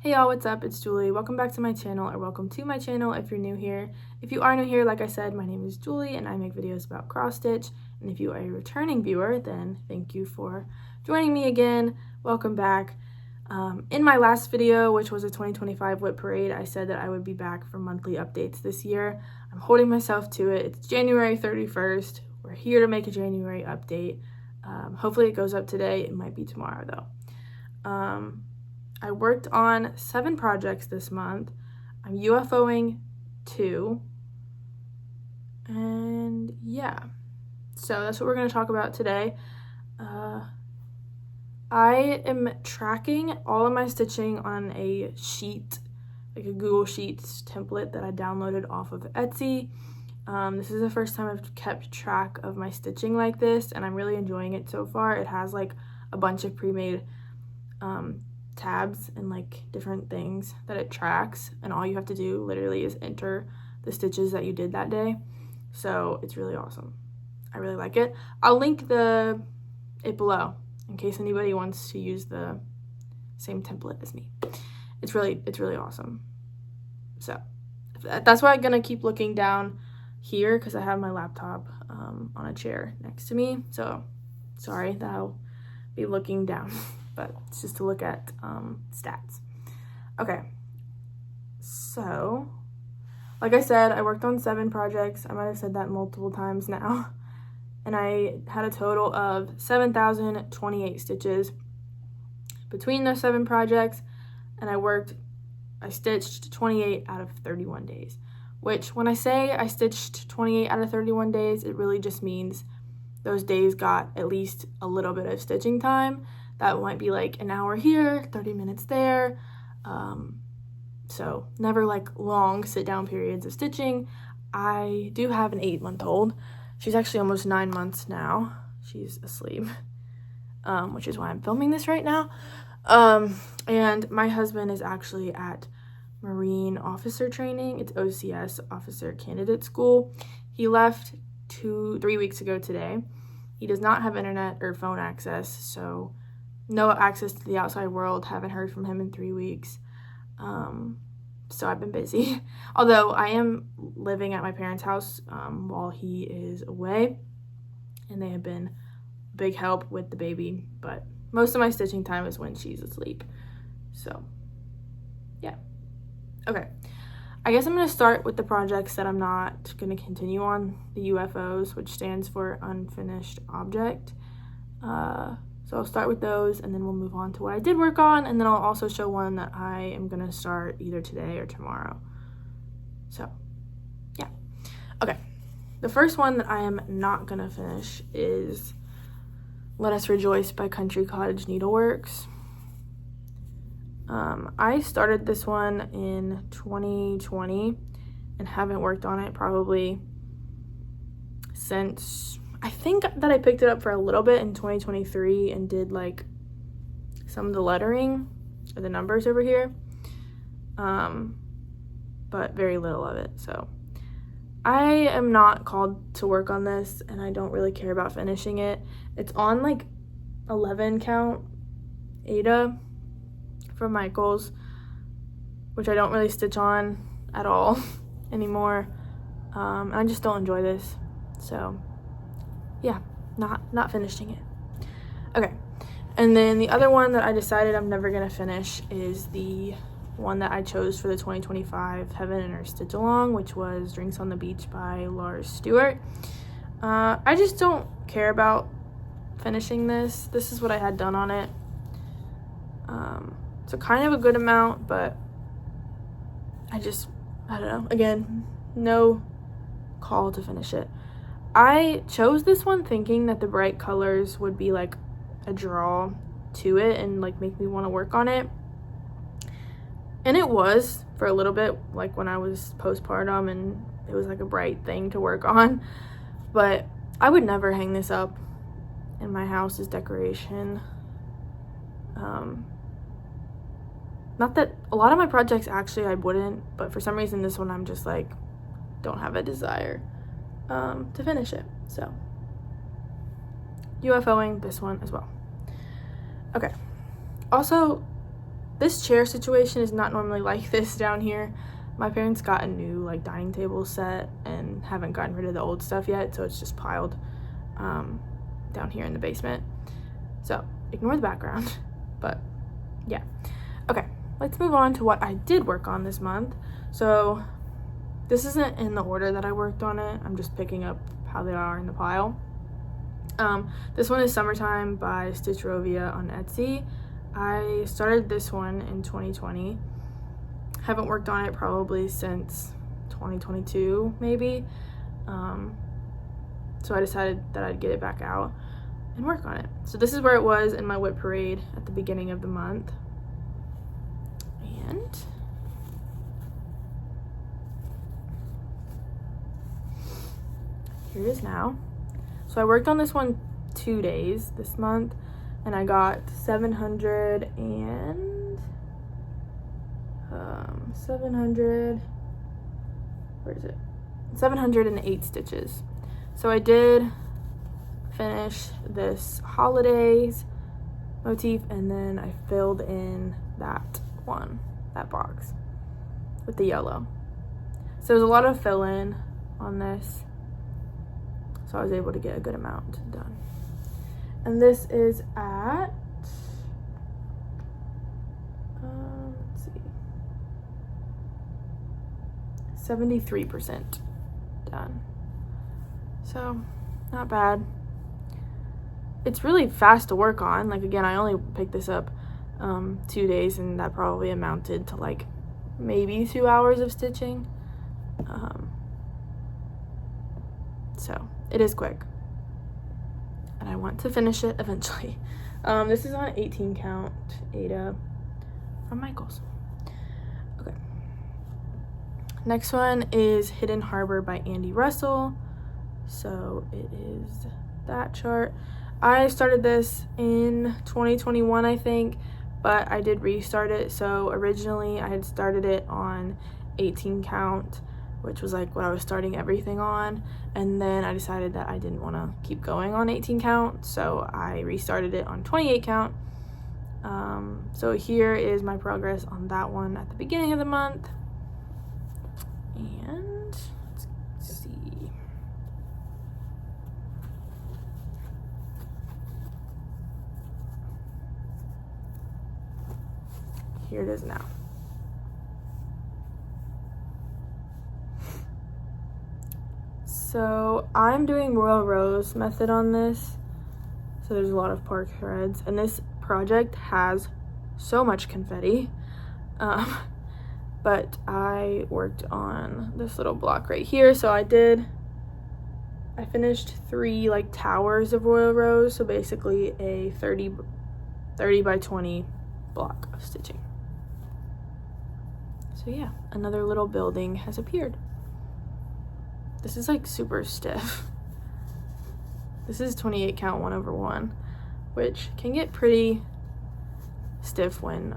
Hey y'all, what's up? It's Julie. Welcome back to my channel, or welcome to my channel if you're new here. If you are new here, like I said, my name is Julie and I make videos about cross stitch. And if you are a returning viewer, then thank you for joining me again. Welcome back. In my last video, which was a 2025 WIP parade, I said that I would be back for monthly updates this year. I'm holding myself to it. It's January 31st. We're here to make a January update. Hopefully it goes up today. It might be tomorrow though. I worked on 7 projects this month. I'm UFOing 2. And yeah, so that's what we're going to talk about today. I am tracking all of my stitching on a sheet, like a Google Sheets template that I downloaded off of Etsy. This is the first time I've kept track of my stitching like this, and I'm really enjoying it so far. It has like a bunch of pre-made tabs and like different things that it tracks, and all you have to do literally is enter the stitches that you did that day. So it's really awesome. I really like it. I'll link it below in case anybody wants to use the same template as me. It's really awesome. So that's why I'm gonna keep looking down here because I have my laptop on a chair next to me. So sorry that I'll be looking down. But it's just to look at stats. Okay, so like I said, I worked on 7 projects. I might have said that multiple times now. And I had a total of 7,028 stitches between those 7 projects. And I stitched 28 out of 31 days. Which, when I say I stitched 28 out of 31 days, it really just means those days got at least a little bit of stitching time. That might be like an hour here, 30 minutes there. So never like long sit down periods of stitching. I do have an 8-month-old. She's actually almost 9 months now. She's asleep, which is why I'm filming this right now. And my husband is actually at Marine Officer Training. It's OCS, Officer Candidate School. He left 3 weeks ago today. He does not have internet or phone access, so no access to the outside world. Haven't heard from him in 3 weeks. So I've been busy. Although I am living at my parents' house while he is away. And they have been a big help with the baby. But most of my stitching time is when she's asleep. So, yeah. Okay. I guess I'm going to start with the projects that I'm not going to continue on. The UFOs, which stands for Unfinished Object. So I'll start with those, and then we'll move on to what I did work on, and then I'll also show one that I am going to start either today or tomorrow. So, yeah. Okay. The first one that I am not going to finish is Let Us Rejoice by Country Cottage Needleworks. I started this one in 2020 and haven't worked on it probably since... I think that I picked it up for a little bit in 2023 and did like some of the lettering or the numbers over here, but very little of it. So I am not called to work on this, and I don't really care about finishing it. It's on like 11 count Ada from Michaels, which I don't really stitch on at all anymore. And I just don't enjoy this, so yeah, not finishing it. Okay, and then the other one that I decided I'm never gonna finish is the one that I chose for the 2025 Heaven and Earth Stitch Along, which was Drinks on the Beach by Lars Stewart. I just don't care about finishing this. This is what I had done on it. So kind of a good amount, but I don't know. Again, no call to finish it. I chose this one thinking that the bright colors would be like a draw to it and like make me want to work on it. And it was for a little bit, like when I was postpartum, and it was like a bright thing to work on. But I would never hang this up in my house as decoration. Not that a lot of my projects actually I wouldn't, but for some reason this one I'm just like don't have a desire to finish it. So UFOing this one as well. Okay, also this chair situation is not normally like this down here. My parents got a new like dining table set and haven't gotten rid of the old stuff yet, so it's just piled down here in the basement. So ignore the background, but yeah. Okay, let's move on to what I did work on this month. So this isn't in the order that I worked on it. I'm just picking up how they are in the pile. This one is Summertime by Stitch Rovia on Etsy. I started this one in 2020. Haven't worked on it probably since 2022 maybe. So I decided that I'd get it back out and work on it. So this is where it was in my WIP parade at the beginning of the month. And here it is now. So I worked on this one 2 days this month, and I got 708 stitches. So I did finish this holidays motif, and then I filled in that box with the yellow. So there's a lot of fill in on this, so I was able to get a good amount done. And this is at, let's see, 73% done. So not bad. It's really fast to work on. Like, again, I only picked this up 2 days, and that probably amounted to like maybe 2 hours of stitching. So it is quick, and I want to finish it eventually. This is on 18 count Ada from Michaels. Okay. Next one is Hidden Harbor by Andy Russell. So it is that chart. I started this in 2021, I think, but I did restart it. So originally I had started it on 18 count, which was like what I was starting everything on, and then I decided that I didn't want to keep going on 18 count, so I restarted it on 28 count. So here is my progress on that one at the beginning of the month, and let's see. Here it is now. So I'm doing Royal Rose method on this. So there's a lot of park threads, and this project has so much confetti. But I worked on this little block right here. So I finished 3 like towers of Royal Rose. So basically a 30 by 20 block of stitching. So yeah, another little building has appeared. This is like super stiff. This is 28 count 1/1, which can get pretty stiff when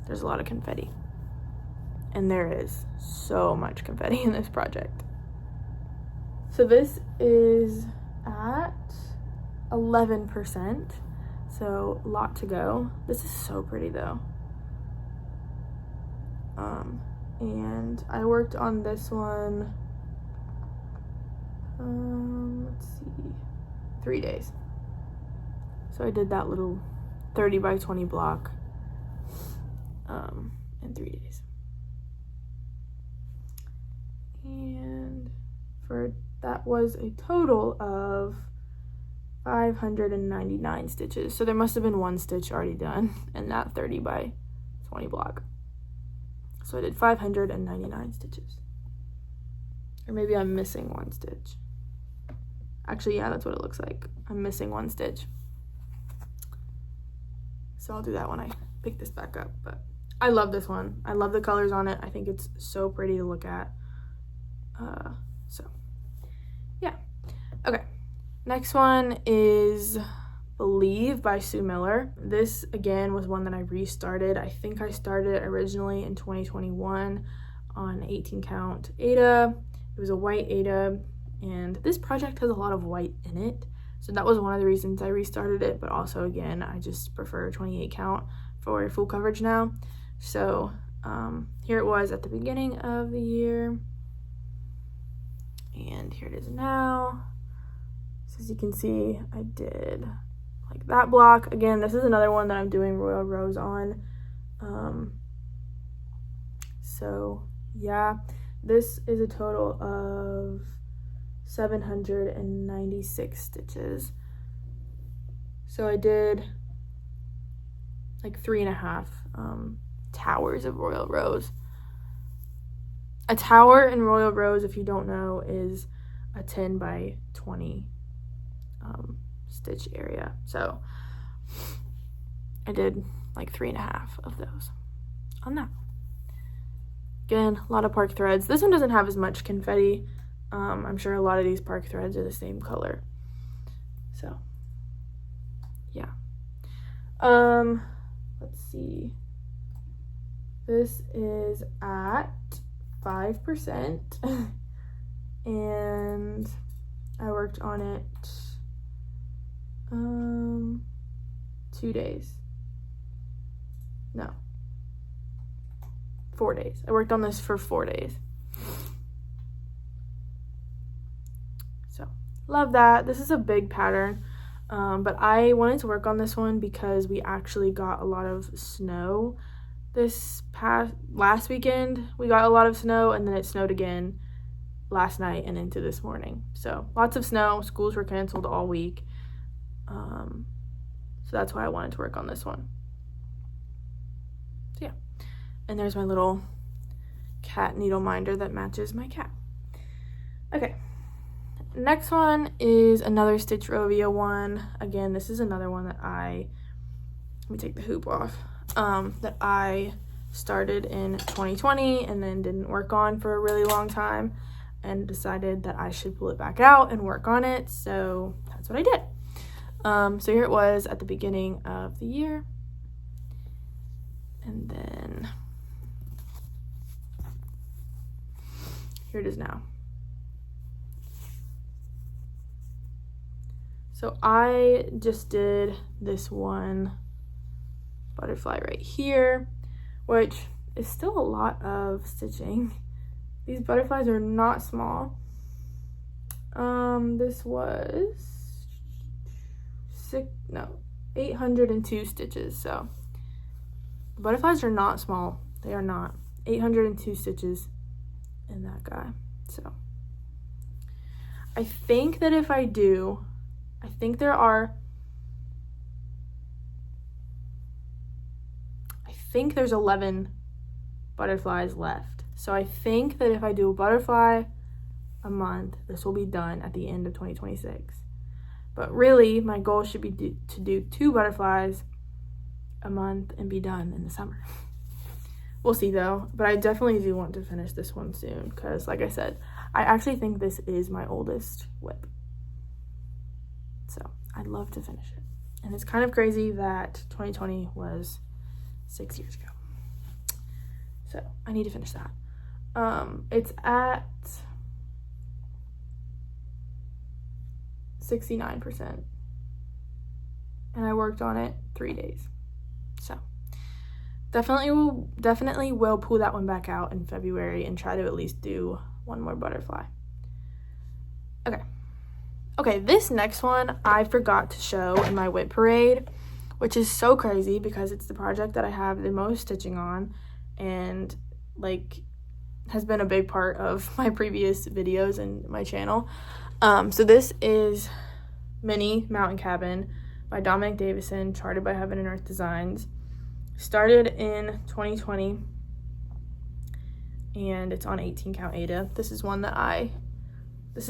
there's a lot of confetti. And there is so much confetti in this project. So this is at 11%, so a lot to go. This is so pretty though. And I worked on this one, let's see, 3 days. So I did that little 30 by 20 block in 3 days. And that was a total of 599 stitches. So there must have been 1 stitch already done in that 30 by 20 block. So I did 599 stitches. Or maybe I'm missing 1 stitch. Actually, yeah, that's what it looks like. I'm missing 1 stitch. So I'll do that when I pick this back up. But I love this one. I love the colors on it. I think it's so pretty to look at. So yeah. Okay. Next one is Believe by Sue Miller. This again was one that I restarted. I think I started originally in 2021 on 18 count Ada. It was a white Ada, and this project has a lot of white in it. So that was one of the reasons I restarted it, but also again, I just prefer 28 count for full coverage now. So here it was at the beginning of the year, and here it is now. So as you can see, I did like that block. Again, this is another one that I'm doing Royal Rose on. So yeah, this is a total of 796 stitches. So I did like 3.5 towers of Royal Rose. A tower in Royal Rose, if you don't know, is a 10 by 20 stitch area. So I did like 3.5 of those on that. Again, a lot of park threads. This one doesn't have as much confetti. I'm sure a lot of these park threads are the same color. So yeah. Let's see. This is at 5%, and I worked on it 2 days. No, 4 days. I worked on this for 4 days. So love that. This is a big pattern, but I wanted to work on this one because we actually got a lot of snow last weekend. We got a lot of snow, and then it snowed again last night and into this morning. So lots of snow. Schools were canceled all week. So that's why I wanted to work on this one. So yeah. And there's my little cat needle minder that matches my cat. Okay. Next one is another Stitch Rovia one. Again, this is another one that let me take the hoop off, that I started in 2020 and then didn't work on for a really long time, and decided that I should pull it back out and work on it. So that's what I did. So here it was at the beginning of the year. And then here it is now. So I just did this one butterfly right here, which is still a lot of stitching. These butterflies are not small. This was 802 stitches. So the butterflies are not small. They are not. 802 stitches in that guy. So I think that if I do, I think there's 11 butterflies left. So I think that if I do a butterfly a month, this will be done at the end of 2026. But really, my goal should be to do 2 butterflies a month and be done in the summer. We'll see though, but I definitely do want to finish this one soon because, like I said, I actually think this is my oldest WIP. So I'd love to finish it. And it's kind of crazy that 2020 was 6 years ago. So I need to finish that. It's at 69%. And I worked on it 3 days. So definitely will pull that one back out in February and try to at least do one more butterfly. Okay, this next one I forgot to show in my WIP parade, which is so crazy because it's the project that I have the most stitching on and like has been a big part of my previous videos and my channel. So this is Mini Mountain Cabin by Dominic Davison, charted by Heaven and Earth Designs. Started in 2020 and it's on 18 count Aida. This is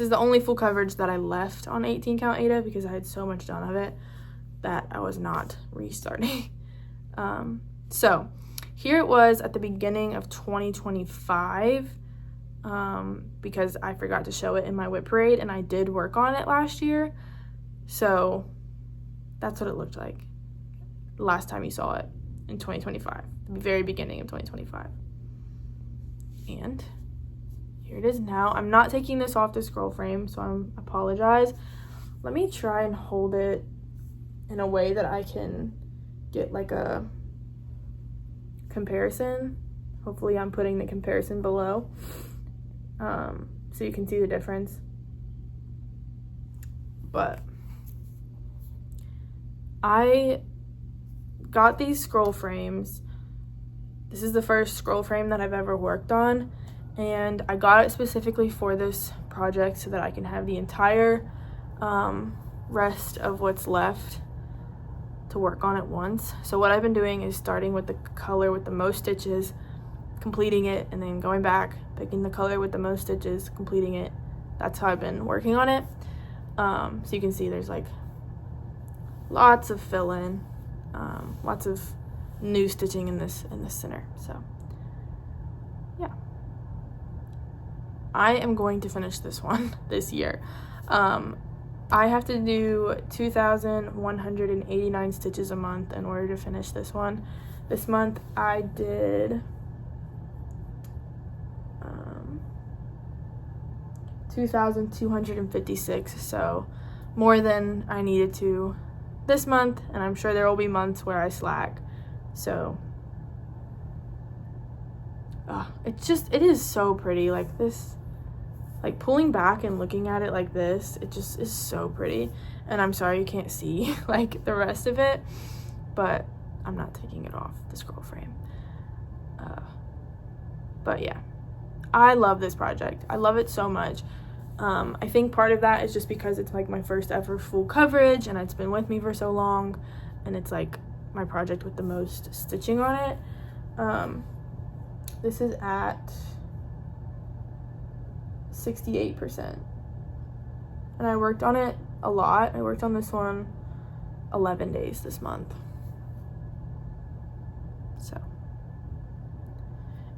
the only full coverage that I left on 18 count Aida because I had so much done of it that I was not restarting. So here it was at the beginning of 2025 because I forgot to show it in my WIP parade, and I did work on it last year. So that's what it looked like the last time you saw it in 2025, the very beginning of 2025. And here it is now. I'm not taking this off the scroll frame, so I apologize. Let me try and hold it in a way that I can get like a comparison. Hopefully I'm putting the comparison below so you can see the difference. But I got these scroll frames. This is the first scroll frame that I've ever worked on, and I got it specifically for this project so that I can have the entire rest of what's left to work on at once. So what I've been doing is starting with the color with the most stitches, completing it, and then going back, picking the color with the most stitches, completing it. That's how I've been working on it. So you can see there's like lots of fill-in, lots of new stitching in this center. So yeah, I am going to finish this one this year. I have to do 2,189 stitches a month in order to finish this one. This month I did 2,256, so more than I needed to this month, and I'm sure there will be months where I slack. So it is so pretty. Like this, like pulling back and looking at it like this, it just is so pretty. And I'm sorry you can't see like the rest of it, but I'm not taking it off the scroll frame. But yeah, I love this project. I love it so much. I think part of that is just because it's like my first ever full coverage, and it's been with me for so long, and it's like my project with the most stitching on it. This is at 68%, and I worked on it a lot. I worked on this one 11 days this month, so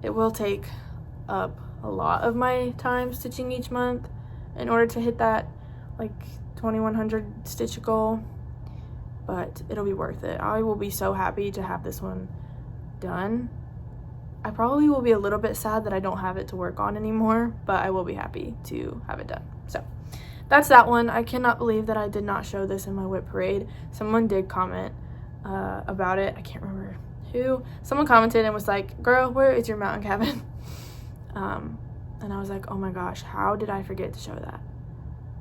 it will take up a lot of my time stitching each month in order to hit that like 2,100 stitch goal, but it'll be worth it. I will be so happy to have this one done. I probably will be a little bit sad that I don't have it to work on anymore, but I will be happy to have it done. So that's that one. I cannot believe that I did not show this in my WIP parade. Someone did comment about it. I can't remember who. Someone commented and was like, girl, where is your mountain cabin? And I was like, oh my gosh, how did I forget to show that?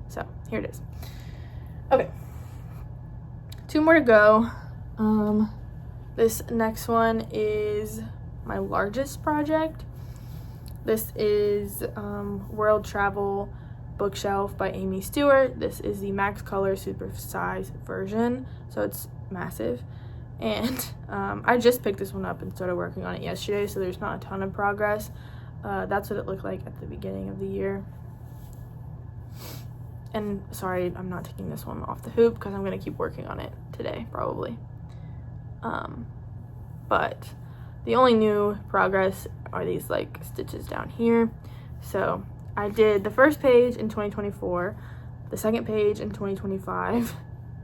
So here it is. Okay, 2 more to go. This next one is my largest project. This is World Travel Bookshelf by Amy Stewart. This is the Max Color Super Size version, so it's massive. And I just picked this one up and started working on it yesterday, so there's not a ton of progress. That's what it looked like at the beginning of the year. And sorry, I'm not taking this one off the hoop because I'm going to keep working on it today, probably. But the only new progress are these like stitches down here. So I did the first page in 2024, the second page in 2025,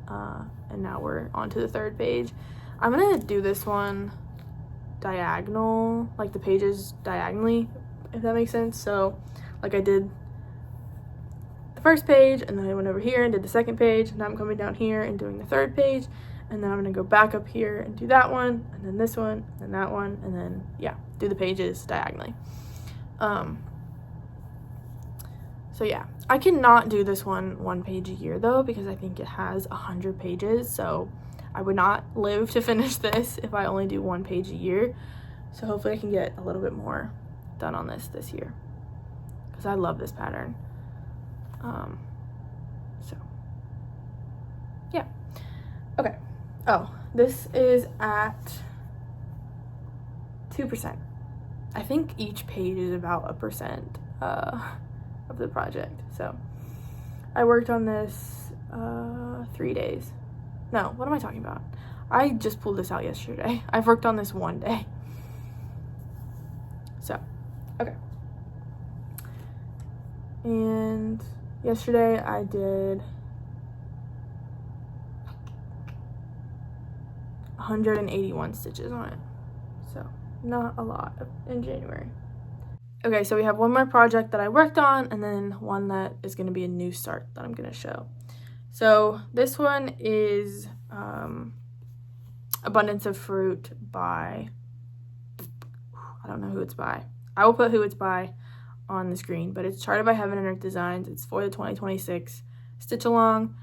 and now we're on to the third page. I'm going to do this one diagonal, like the pages diagonally, if that makes sense. So like I did the first page, and then I went over here and did the second page, and now I'm coming down here and doing the third page, and then I'm gonna go back up here and do that one, and then this one, and that one, and then yeah, do the pages diagonally. So yeah, I cannot do this one page a year though, because I think it has 100 pages, so I would not live to finish this if I only do 1 page a year. So hopefully I can get a little bit more done on this year, because I love this pattern. So yeah, okay. Oh, this is at 2%. I think each page is about 1% of the project. So I worked on this 3 days. No, what am I talking about? I just pulled this out yesterday. I've worked on this 1 day. So, okay. And yesterday I did 181 stitches on it. So, not a lot in January. Okay, so we have one more project that I worked on, and then one that is going to be a new start that I'm going to show. So this one is Abundance of Fruit by I don't know who it's by. I will put who it's by on the screen, but it's Charted by Heaven and Earth Designs. It's for the 2026 stitch along.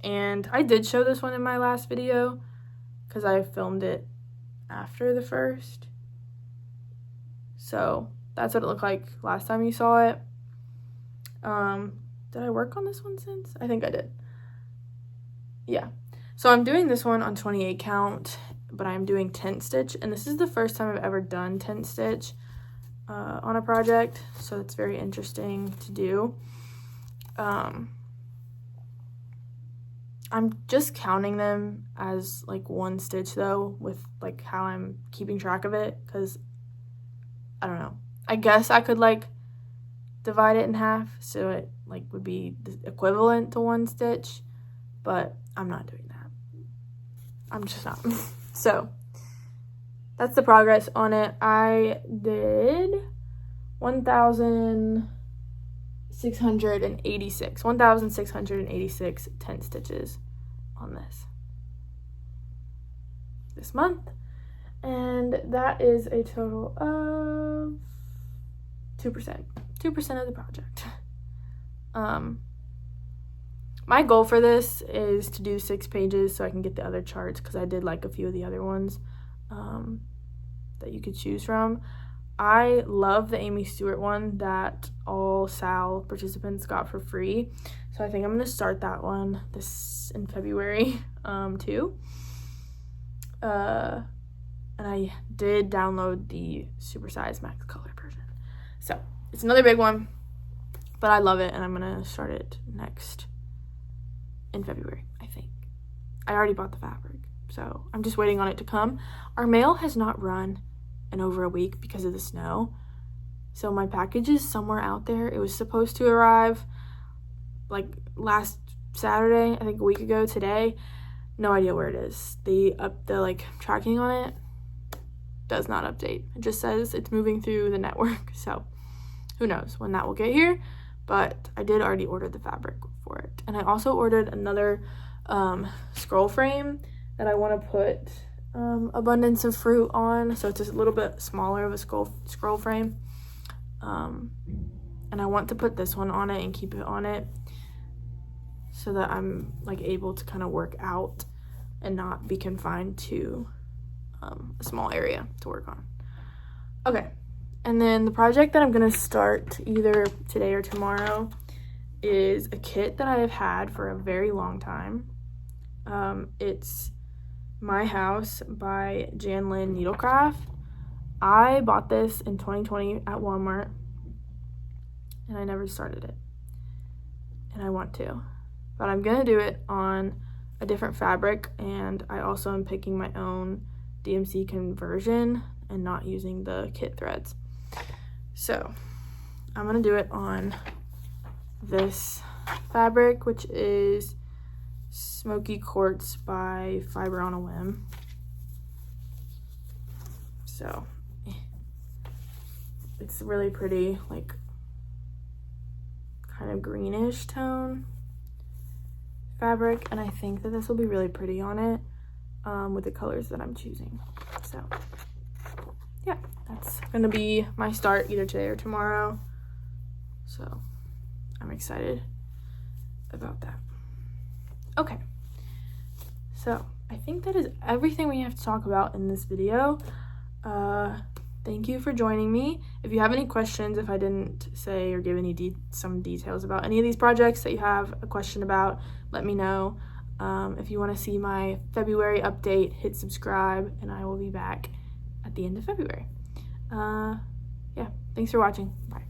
And I did show this one in my last video because I filmed it after the first. So that's what it looked like last time you saw it. Did I work on this one since? I think I did. Yeah. So I'm doing this one on 28 count, but I'm doing tent stitch, and this is the first time I've ever done tent stitch on a project, so it's very interesting to do. I'm just counting them as like one stitch though, with like how I'm keeping track of it, because I don't know. I guess I could like divide it in half so it like would be the equivalent to one stitch, but I'm not doing that. I'm just not. So that's the progress on it. I did 1,686 tent stitches on this month, and that is a total of 2% of the project. My goal for this is to do 6 pages so I can get the other charts, because I did like a few of the other ones that you could choose from. I love the Amy Stewart one that all SAL participants got for free, so I think I'm going to start that one this in February too. And I did download the supersize max color version, so it's another big one, but I love it, and I'm going to start it next in February, I think. I already bought the fabric, so I'm just waiting on it to come. Our mail has not run in over a week because of the snow, so my package is somewhere out there. It was supposed to arrive like last Saturday, I think a week ago today. No idea where it is. The like tracking on it does not update. It just says it's moving through the network, so who knows when that will get here. But I did already order the fabric for it, and I also ordered another scroll frame that I want to put abundance of fruit on, so it's just a little bit smaller of a scroll frame, and I want to put this one on it and keep it on it so that I'm like able to kind of work out and not be confined to a small area to work on. Okay, and then the project that I'm gonna start either today or tomorrow is a kit that I have had for a very long time. It's My House by Jan Lynn Needlecraft. I bought this in 2020 at Walmart, and I never started it, and I want to, but I'm gonna do it on a different fabric, and I also am picking my own DMC conversion and not using the kit threads. So I'm gonna do it on this fabric, which is Smoky Quartz by Fiber on a Whim. So it's really pretty, like kind of greenish tone fabric, and I think that this will be really pretty on it with the colors that I'm choosing. So yeah, that's gonna be my start either today or tomorrow, so I'm excited about that. Okay, so I think that is everything we have to talk about in this video. Thank you for joining me. If you have any questions, if I didn't say or give any some details about any of these projects that you have a question about, let me know. If you want to see my February update, hit subscribe, and I will be back at the end of February. Yeah, thanks for watching. Bye.